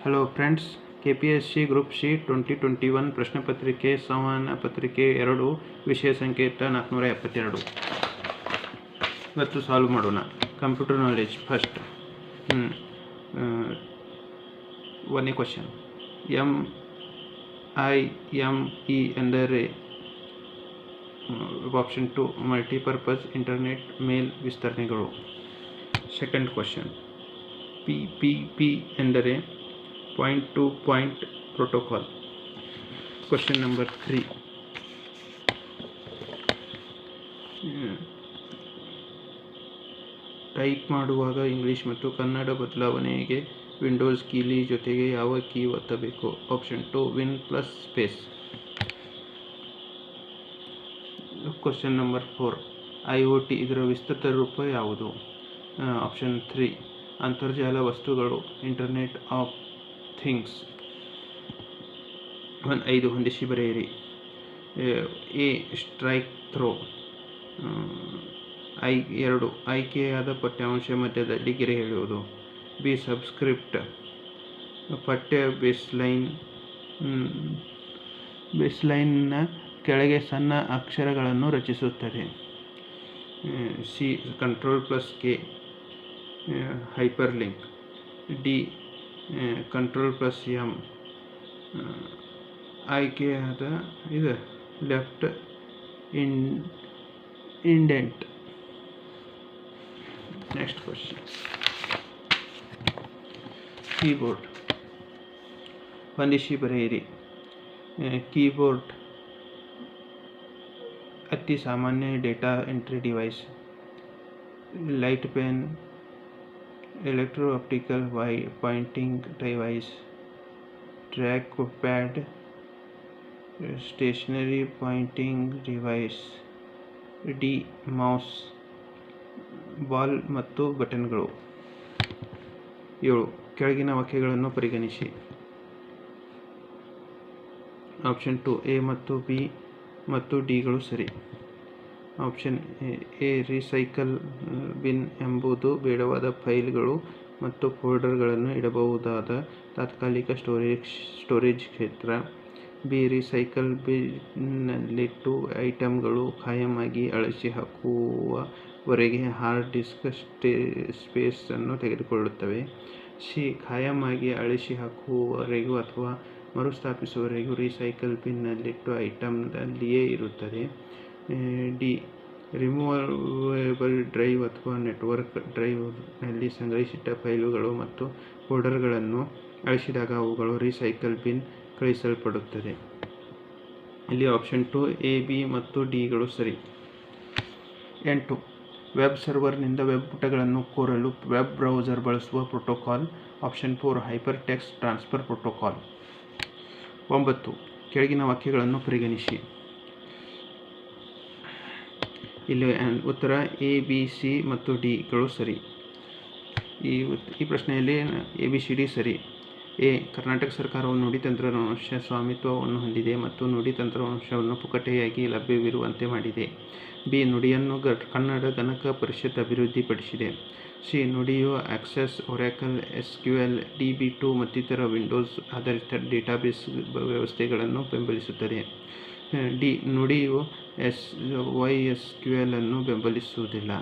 Hello friends, KPSC group C 2021 ಪ್ರಶ್ನೆ ಪತ್ರಿಕೆ ಸಂವಹನ ಪತ್ರಿಕೆ 2 ವಿಷಯ ಸಂಕೇತ 472 ಇವತ್ತು ಸಾಲ್ವ್ ಮಾಡೋಣ. Computer knowledge first. ಒಂದನೇ ಕ್ವಶನ್, MIME ಎಂದರೆ ಆಪ್ಷನ್ 2 ಮಲ್ಟಿಪರ್ಪಸ್ ಇಂಟರ್ನೆಟ್ ಮೇಲ್ ವಿಸ್ತರಣೆಗಳು. ಸೆಕೆಂಡ್ ಕ್ವಶನ್, PPP ಎಂದರೆ point to point protocol. Question number 3, type ಮಾಡುವಾಗ ಇಂಗ್ಲಿಷ್ ಮತ್ತು ಕನ್ನಡ ಬದಲಾವಣೆಗೆ ವಿಂಡೋಸ್ ಕೀಲಿ ಜೊತೆಗೆ ಯಾವ ಕೀ ಒತ್ತಬೇಕು? Option 2 win plus space. Question number 4, IoT ಇದರ ವಿಸ್ತೃತ ರೂಪ ಯಾವುದು? ಆಪ್ಷನ್ 3 ಅಂತರ್ಜಾಲ ವಸ್ತುಗಳು, ಇಂಟರ್ನೆಟ್ ಆಫ್ ಥಿಂಗ್ಸ್. 5 ಹೊಂದಿಸಿ ಬರೆಯಿರಿ. A strike throw. 2 ಆಯ್ಕೆಯಾದ ಪಠ್ಯಾಂಶ ಮಧ್ಯದಲ್ಲಿ ಗೆರೆ ಎಳೆಯುವುದು. ಬಿ ಸಬ್ಸ್ಕ್ರಿಪ್ಟ್ ಪಠ್ಯ ಬೇಸ್ಲೈನ್ನ ಕೆಳಗೆ ಸಣ್ಣ ಅಕ್ಷರಗಳನ್ನು ರಚಿಸುತ್ತದೆ. C Ctrl+K hyperlink. D Ctrl+M ಆಯ್ಕೆಯಾದ left indent. Next question, keyboard ಹೊಂದಿಸಿ ಬರೆಯಿರಿ. ಕೀಬೋರ್ಡ್ ಅತಿ ಸಾಮಾನ್ಯ data entry device. Light pen, electro optical pointing device, track pad, stationary pointing device. D mouse, ball ಮತ್ತು ಬಟನ್ಗಳು. 7 ಕೆಳಗಿನ ವಾಕ್ಯಗಳನ್ನು ಪರಿಗಣಿಸಿ. ಆಪ್ಷನ್ 2 ಎ ಮತ್ತು ಬಿ ಮತ್ತು ಡಿಗಳು ಸರಿ. ಆಪ್ಷನ್ ಎ ರೀಸೈಕಲ್ ಬಿನ್ ಎಂಬುದು ಬೇಡವಾದ ಫೈಲ್ಗಳು ಮತ್ತು ಫೋಲ್ಡರ್ಗಳನ್ನು ಇಡಬಹುದಾದ ತಾತ್ಕಾಲಿಕ ಸ್ಟೋರೇಜ್ ಕ್ಷೇತ್ರ. ಬಿ ರೀಸೈಕಲ್ ಬಿನ್ನಲ್ಲಿಟ್ಟು ಐಟಂಗಳು ಕಾಯಮಾಗಿ ಅಳಿಸಿ ಹಾಕುವವರೆಗೆ ಹಾರ್ಡ್ ಡಿಸ್ಕ್ ಸ್ಪೇಸನ್ನು ತೆಗೆದುಕೊಳ್ಳುತ್ತವೆ. ಸಿ ಕಾಯಮಾಗಿ ಅಳಿಸಿ ಹಾಕುವವರೆಗೂ ಅಥವಾ ಮರುಸ್ಥಾಪಿಸುವವರೆಗೂ ರೀಸೈಕಲ್ ಬಿನ್ನಲ್ಲಿಟ್ಟು ಐಟಂನಲ್ಲಿಯೇ ಇರುತ್ತದೆ. ಡಿ ರಿಮೂವಬಲ್ ಡ್ರೈವ್ ಅಥವಾ ನೆಟ್ವರ್ಕ್ ಡ್ರೈವ್ನಲ್ಲಿ ಸಂಗ್ರಹಿಸಿಟ್ಟ ಫೈಲುಗಳು ಮತ್ತು ಫೋಲ್ಡರ್ಗಳನ್ನು ಅಳಿಸಿದಾಗ ಅವುಗಳು ರೀಸೈಕಲ್ ಬಿನ್ ಕಳುಹಿಸಲ್ಪಡುತ್ತದೆ. ಇಲ್ಲಿ ಆಪ್ಷನ್ 2 ಎ ಬಿ ಮತ್ತು ಡಿಗಳು ಸರಿ. 8 ವೆಬ್ ಸರ್ವರ್ನಿಂದ ವೆಬ್ ಪುಟಗಳನ್ನು ಕೋರಲು ವೆಬ್ ಬ್ರೌಸರ್ ಬಳಸುವ protocol. Option 4 hypertext transfer protocol. 9 ಕೆಳಗಿನ ವಾಕ್ಯಗಳನ್ನು ಪರಿಗಣಿಸಿ. ಇಲ್ಲಿ ಉತ್ತರ ಎ ಬಿ ಸಿ ಮತ್ತು ಡಿಗಳು ಸರಿ. ಈ ಪ್ರಶ್ನೆಯಲ್ಲಿ ABCD ಸರಿ. ಎ ಕರ್ನಾಟಕ ಸರ್ಕಾರವು ನುಡಿ ತಂತ್ರಾಂಶ ಸ್ವಾಮಿತ್ವವನ್ನು ಹೊಂದಿದೆ ಮತ್ತು ನುಡಿ ತಂತ್ರಾಂಶವನ್ನು ಪುಕ್ಕಟೆಯಾಗಿ ಲಭ್ಯವಿರುವಂತೆ ಮಾಡಿದೆ. ಬಿ ನುಡಿಯನ್ನು ಕನ್ನಡ ಗಣಕ ಪರಿಷತ್ ಅಭಿವೃದ್ಧಿಪಡಿಸಿದೆ. ಸಿ ನುಡಿಯು ಆಕ್ಸೆಸ್, ಒರಾಕಲ್, SQL, DB2 ಮತ್ತಿತರ ವಿಂಡೋಸ್ ಆಧಾರಿತ ಡೇಟಾಬೇಸ್ ವ್ಯವಸ್ಥೆಗಳನ್ನು ಬೆಂಬಲಿಸುತ್ತದೆ. ಡಿ ನುಡಿಯು MySQL ಅನ್ನು ಬೆಂಬಲಿಸುವುದಿಲ್ಲ.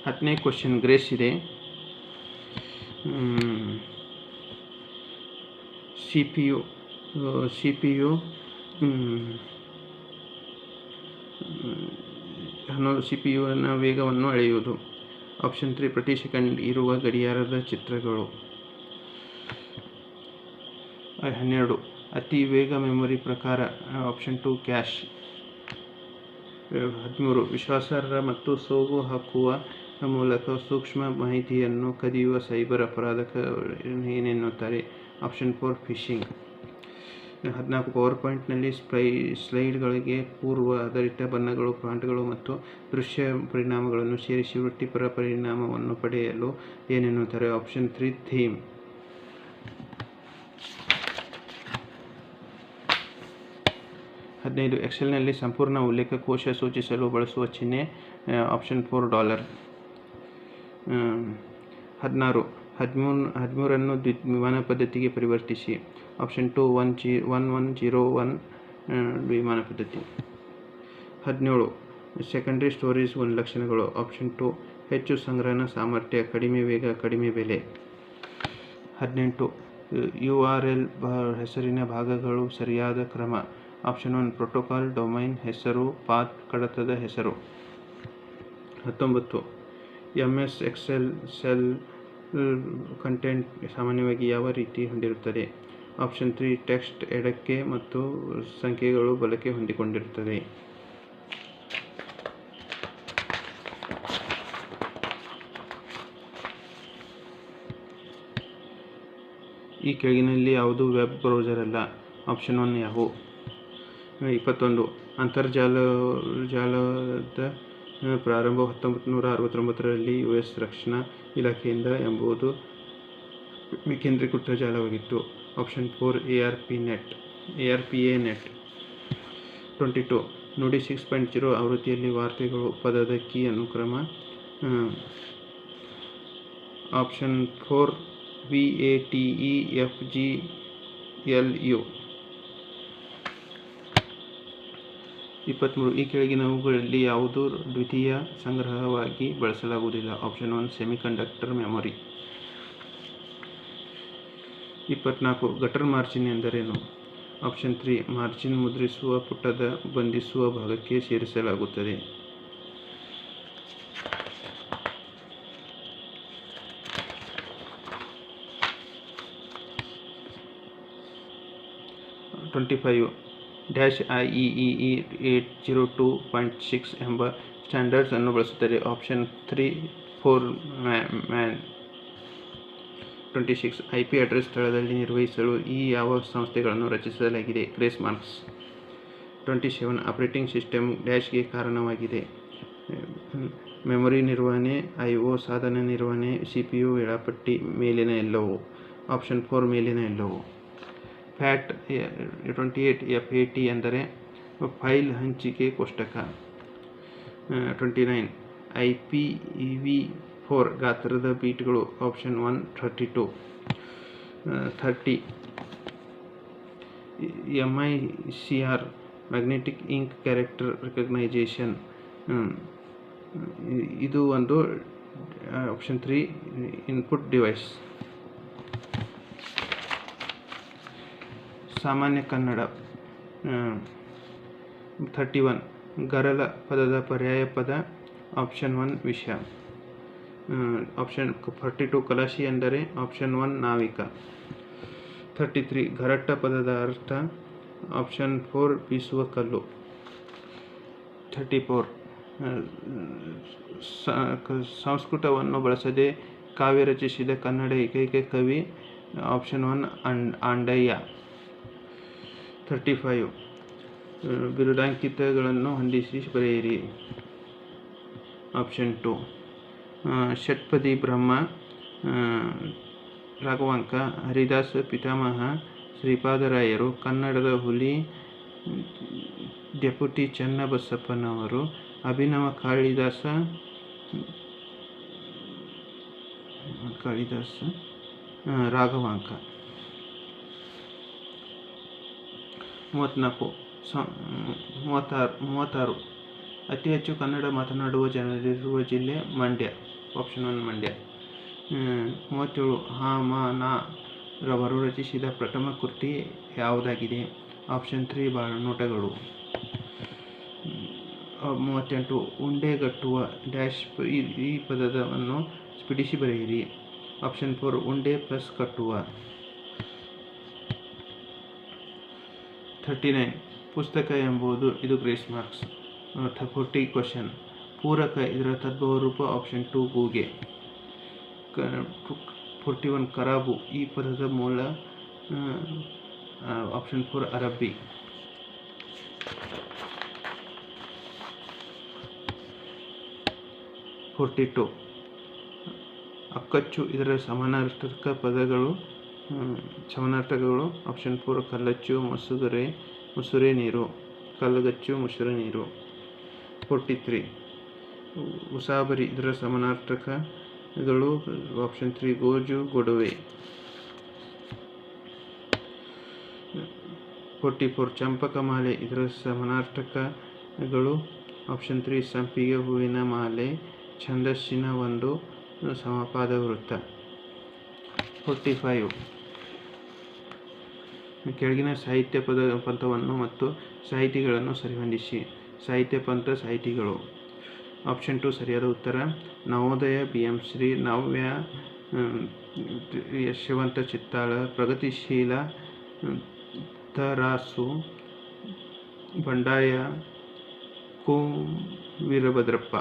ಹತ್ತನೇ ಕ್ವಶನ್ ಗ್ರೇಸ್ ಇದೆ. CPUನ ವೇಗವನ್ನು ಅಳೆಯುವುದು. ಆಪ್ಷನ್ 3 ಪ್ರತಿ ಸೆಕೆಂಡ್ ಇರುವ ಗಡಿಯಾರದ ಚಿತ್ರಗಳು. 12 ಅತಿ ವೇಗ ಮೆಮೊರಿ ಪ್ರಕಾರ. Option 2 cash. 13 ವಿಶ್ವಾಸಾರ್ಹ ಮತ್ತು ಸೋಗು ಹಾಕುವ ಮೂಲಕ ಸೂಕ್ಷ್ಮ ಮಾಹಿತಿಯನ್ನು ಕದಿಯುವ ಸೈಬರ್ ಅಪರಾಧಕ್ಕೆ ಏನೆನ್ನುತ್ತಾರೆ? Option 4 phishing. 14 ಪವರ್ಪಾಯಿಂಟ್ನಲ್ಲಿ ಸ್ಲೈಡ್ಗಳಿಗೆ ಪೂರ್ವ ಆಧಾರಿತ ಬಣ್ಣಗಳು, ಫಾಂಟ್ಗಳು ಮತ್ತು ದೃಶ್ಯ ಪರಿಣಾಮಗಳನ್ನು ಸೇರಿಸಿ ವೃತ್ತಿಪರ ಪರಿಣಾಮವನ್ನು ಪಡೆಯಲು ಏನೆನ್ನುತ್ತಾರೆ? Option 3 theme. 15 ಎಕ್ಸೆಲ್ನಲ್ಲಿ ಸಂಪೂರ್ಣ ಉಲ್ಲೇಖ ಕೋಶ ಸೂಚಿಸಲು ಬಳಸುವ ಚಿಹ್ನೆ. ಆಪ್ಷನ್ 4 $. 16 13 ವಿಮಾನ ಪದ್ಧತಿಗೆ ಪರಿವರ್ತಿಸಿ. ಆಪ್ಷನ್ 2 1101 ವಿಮಾನ ಪದ್ಧತಿ. 17 ಸೆಕೆಂಡರಿ ಸ್ಟೋರೇಜ್ ಗುಣಲಕ್ಷಣಗಳು. ಆಪ್ಷನ್ 2 ಹೆಚ್ಚು ಸಂಗ್ರಹಣಾ ಸಾಮರ್ಥ್ಯ, ಕಡಿಮೆ ವೇಗ, ಕಡಿಮೆ ಬೆಲೆ. 18 URL ಹೆಸರಿನ ಭಾಗಗಳು ಸರಿಯಾದ ಕ್ರಮ. ಆಪ್ಷನ್ 1 ಪ್ರೋಟೋಕಾಲ್, ಡೊಮೈನ್ ಹೆಸರು, ಪಾತ್, ಕಡತದ ಹೆಸರು. 19 MS ಎಕ್ಸೆಲ್ ಸೆಲ್ ಕಂಟೆಂಟ್ ಸಾಮಾನ್ಯವಾಗಿ ಯಾವ ರೀತಿ ಹೊಂದಿರುತ್ತದೆ. ಆಪ್ಷನ್ 3 ಟೆಕ್ಸ್ಟ್ ಎಡಕ್ಕೆ ಮತ್ತು ಸಂಖ್ಯೆಗಳು ಬಲಕ್ಕೆ ಹೊಂದಿಕೊಂಡಿರುತ್ತದೆ. ಈ ಕೆಳಗಿನಲ್ಲಿ ಯಾವುದು ವೆಬ್ ಬ್ರೌಸರ್ ಅಲ್ಲ. Option 1 Yahoo. 21 ಅಂತರ್ಜಾಲದ ಪ್ರಾರಂಭ 1969ರಲ್ಲಿ US ರಕ್ಷಣಾ ಇಲಾಖೆಯಿಂದ ಎಂಬುದು ವಿಕೇಂದ್ರೀಕೃತ ಜಾಲವಾಗಿತ್ತು. Option 4 ARPANET. 22 ನುಡಿ 6.0 ಆವೃತ್ತಿಯಲ್ಲಿ ವಾರ್ತೆಗಳು ಪದದ ಕೀ ಅನುಕ್ರಮ. Option 4 VATEFGLU. 23 ಈ ಕೆಳಗಿನವುಗಳಲ್ಲಿ ಯಾವುದು ದ್ವಿತೀಯ ಸಂಗ್ರಹವಾಗಿ ಬಳಸಲಾಗುವುದಿಲ್ಲ. Option 1 semiconductor memory. 24 gutter margin ಎಂದರೇನು. ಆಪ್ಷನ್ 3 ಮಾರ್ಜಿನ್ ಮುದ್ರಿಸುವ ಪುಟದ ಬಂಧಿಸುವ ಭಾಗಕ್ಕೆ ಸೇರಿಸಲಾಗುತ್ತದೆ. 25 -IEEE 802.6 ಎಂಬ ಸ್ಟ್ಯಾಂಡರ್ಡ್ಸ್ ಅನ್ನು ಬಳಸುತ್ತದೆ. Option 3 4MAN. 26 IP ಅಡ್ರೆಸ್ ಸ್ಥಳದಲ್ಲಿ ನಿರ್ವಹಿಸಲು ಈ ಯಾವ ಸಂಸ್ಥೆಗಳನ್ನು ರಚಿಸಲಾಗಿದೆ. Grace marks. 27 ಆಪರೇಟಿಂಗ್ ಸಿಸ್ಟಮ್ ಡ್ಯಾಶ್ಗೆ ಕಾರಣವಾಗಿದೆ. ಮೆಮೊರಿ ನಿರ್ವಹಣೆ, IO ಸಾಧನ ನಿರ್ವಹಣೆ, CPU ವೇಳಾಪಟ್ಟಿ, ಮೇಲಿನ ಎಲ್ಲವೂ. ಆಪ್ಷನ್ 4 ಮೇಲಿನ ಎಲ್ಲವೂ. FAT 28 FAT ಎಂದರೆ ಫೈಲ್ ಹಂಚಿಕೆ ಕೋಷ್ಟಕ. 29 IPv4 ಗಾತ್ರದ ಬೀಟ್ಗಳು. Option 1 32. 30 MICR magnetic ink character recognition. ಇದು ಒಂದು ಆಪ್ಷನ್ 3 ಇನ್ಪುಟ್ ಡಿವೈಸ್. ಸಾಮಾನ್ಯ ಕನ್ನಡ. 31 ಗರಲ ಪದದ ಪರ್ಯಾಯ ಪದ. ಆಪ್ಷನ್ 1 ವಿಷಯ. ಆಪ್ಷನ್ 42 ಕಲಾಶಿ ಎಂದರೆ. ಆಪ್ಷನ್ 1 ನಾವಿಕ. 33 ಘರಟ ಪದದ ಅರ್ಥ. ಆಪ್ಷನ್ 4 ಬೀಸುವ ಕಲ್ಲು. 34 ಸಂಸ್ಕೃತವನ್ನು ಬಳಸದೆ ಕಾವ್ಯ ರಚಿಸಿದ ಕನ್ನಡ ಏಕೈಕ ಕವಿ. ಆಪ್ಷನ್ 1 ಆಂಡಯ್ಯ. 35 ಬಿರುದಾಂಕಿತಗಳನ್ನು ಹೊಂದಿಸಿ ಬರೆಯಿರಿ. ಆಪ್ಷನ್ 2 ಷಟ್ಪದಿ ಬ್ರಹ್ಮ, ರಾಘವಾಂಕ, ಹರಿದಾಸ ಪಿತಾಮಹ, ಶ್ರೀಪಾದರಾಯರು, ಕನ್ನಡದ ಹುಲಿ, ಡೆಪ್ಯೂಟಿ ಚನ್ನಬಸಪ್ಪನವರು, ಅಭಿನವ ಕಾಳಿದಾಸ, ರಾಘವಾಂಕ. 36 ಅತಿ ಹೆಚ್ಚು ಕನ್ನಡ ಮಾತನಾಡುವ ಜನರಿರುವ ಜಿಲ್ಲೆ. ಮಂಡ್ಯ. ಆಪ್ಷನ್ 1 ಮಂಡ್ಯ. 37 ಹ.ಮ.ನ. ರವರು ರಚಿಸಿದ ಪ್ರಥಮ ಕೃತಿ ಯಾವುದಾಗಿದೆ. ಆಪ್ಷನ್ 3 ಬಾಳನೋಟಗಳು. 38 ಉಂಡೆಗಟ್ಟುವ ಡ್ಯಾಶ್ ಈ ಪದವನ್ನು ಬಿಡಿಸಿ ಬರೆಯಿರಿ. ಆಪ್ಷನ್ 4 ಉಂಡೆ ಪ್ಲಸ್ ಕಟ್ಟುವ. 39 ಪುಸ್ತಕ ಎಂಬುದು. ಇದು ಗ್ರೇಸ್ ಮಾರ್ಕ್ಸ್. 40 ಕ್ವಶನ್. ಪೂರಕ ಇದರ ತದ್ಭವ ರೂಪ. ಆಪ್ಷನ್ 2 ಗೂಗೆ. 41 ಕರಾಬು ಈ ಪದದ ಮೂಲ. ಆಪ್ಷನ್ 4 ಅರಬ್ಬಿ. 42 ಅಕ್ಕಚ್ಚು ಇದರ ಸಮಾನಾರ್ಥಕಗಳು. ಆಪ್ಷನ್ 4 ಕಲ್ಲಚ್ಚು, ಮುಸುರೆ ನೀರು, ಕಲ್ಲಗಚ್ಚು, ಮುಸುರೆ ನೀರು. 43 ಉಸಾಬರಿ ಇದರ ಸಮಾನಾರ್ಥಕ. ಗಳು ಆಪ್ಷನ್ 3 ಗೋಜು ಗೊಡವೆ. 44 ಚಂಪಕಮಾಲೆ ಇದರ ಸಮಾನಾರ್ಥಕಗಳು ಆಪ್ಷನ್ 3 ಸಂಪಿಗೆ ಹೂವಿನ ಮಾಲೆ ಛಂದಸ್ಸಿನ ಒಂದು ಸಮಪಾದ ವೃತ್ತ. 45 ಕೆಳಗಿನ ಸಾಹಿತ್ಯ ಪಂಥವನ್ನು ಮತ್ತು ಸಾಹಿತಿಗಳನ್ನು ಸರಿಹೊಂದಿಸಿ. ಸಾಹಿತ್ಯ ಪಂಥ ಸಾಹಿತಿಗಳು ಆಪ್ಷನ್ 2 ಸರಿಯಾದ ಉತ್ತರ. ನವೋದಯ BM ಶ್ರೀ, ನವ್ಯ ಯಶವಂತ ಚಿತ್ತಾಳ, ಪ್ರಗತಿಶೀಲ ತರಾಸು, ಬಂಡಾಯ ಕು ವೀರಭದ್ರಪ್ಪ.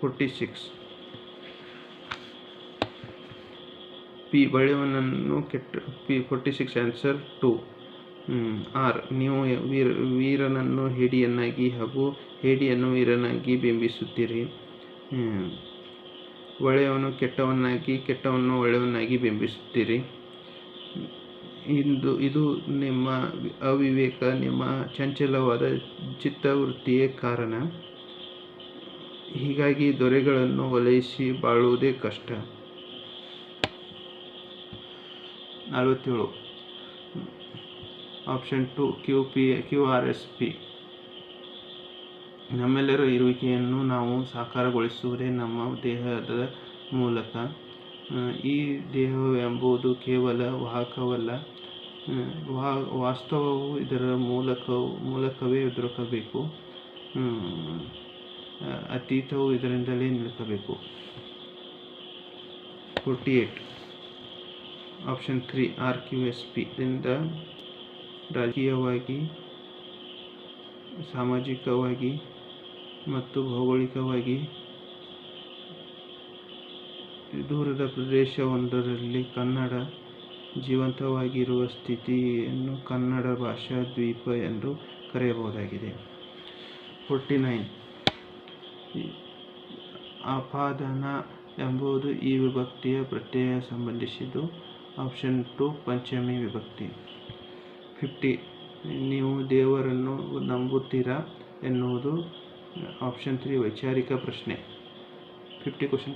46 ಪಿ ಬಳೆಯವನನ್ನು ಕೆಟ್ಟ. 46 ಆನ್ಸರ್ 2. ಆರ್ ನೀವು ವೀರನನ್ನು ಹೇಡಿಯನ್ನಾಗಿ ಹಾಗೂ ಹೇಡಿಯನ್ನು ವೀರನಾಗಿ ಬಿಂಬಿಸುತ್ತೀರಿ. ಒಳ್ಳೆಯವನು ಕೆಟ್ಟವನಾಗಿ, ಕೆಟ್ಟವನ್ನು ಒಳ್ಳೆಯವನಾಗಿ ಬಿಂಬಿಸುತ್ತೀರಿ. ಇದು ನಿಮ್ಮ ಅವಿವೇಕ, ನಿಮ್ಮ ಚಂಚಲವಾದ ಚಿತ್ತವೃತ್ತಿಯೇ ಕಾರಣ. ಹೀಗಾಗಿ ದೊರೆಗಳನ್ನು ಓಲೈಸಿ ಬಾಳುವುದೇ ಕಷ್ಟ. 47 ಆಪ್ಷನ್ 2 QRSP. ನಮ್ಮೆಲ್ಲರ ಇರುವಿಕೆಯನ್ನು ನಾವು ಸಾಕಾರಗೊಳಿಸುವುದೇ ನಮ್ಮ ದೇಹದ ಮೂಲಕ. ಈ ದೇಹವೆಂಬುದು ಕೇವಲ ವಾಹಕವಲ್ಲ, ವಾಸ್ತವವು ಇದರ ಮೂಲಕವೇ ದೊರಕಬೇಕು, ಅತೀತವು ಇದರಿಂದಲೇ ನಿಲ್ಲಬೇಕು. 48 ಆಪ್ಷನ್ 3 RQSP ರಿಂದ ರಾಜಕೀಯವಾಗಿ, ಸಾಮಾಜಿಕವಾಗಿ ಮತ್ತು ಭೌಗೋಳಿಕವಾಗಿ ದೂರದ ಪ್ರದೇಶವೊಂದರಲ್ಲಿ ಕನ್ನಡ ಜೀವಂತವಾಗಿರುವ ಸ್ಥಿತಿಯನ್ನು ಕನ್ನಡ ಭಾಷಾ ದ್ವೀಪ ಎಂದು ಕರೆಯಬಹುದಾಗಿದೆ. 49 ಆಪಾದನ ಎಂಬುದು ಈ ವಿಭಕ್ತಿಯ ಪ್ರತ್ಯಯ ಸಂಬಂಧಿಸಿದ್ದು. ಆಪ್ಷನ್ 2 ಪಂಚಮಿ ವಿಭಕ್ತಿ. 50 ನೀವು ದೇವರನ್ನು ನಂಬುತ್ತೀರಾ ಎನ್ನುವುದು ಆಪ್ಷನ್ 3 ವೈಚಾರಿಕ ಪ್ರಶ್ನೆ. 50 ಕ್ವಶನ್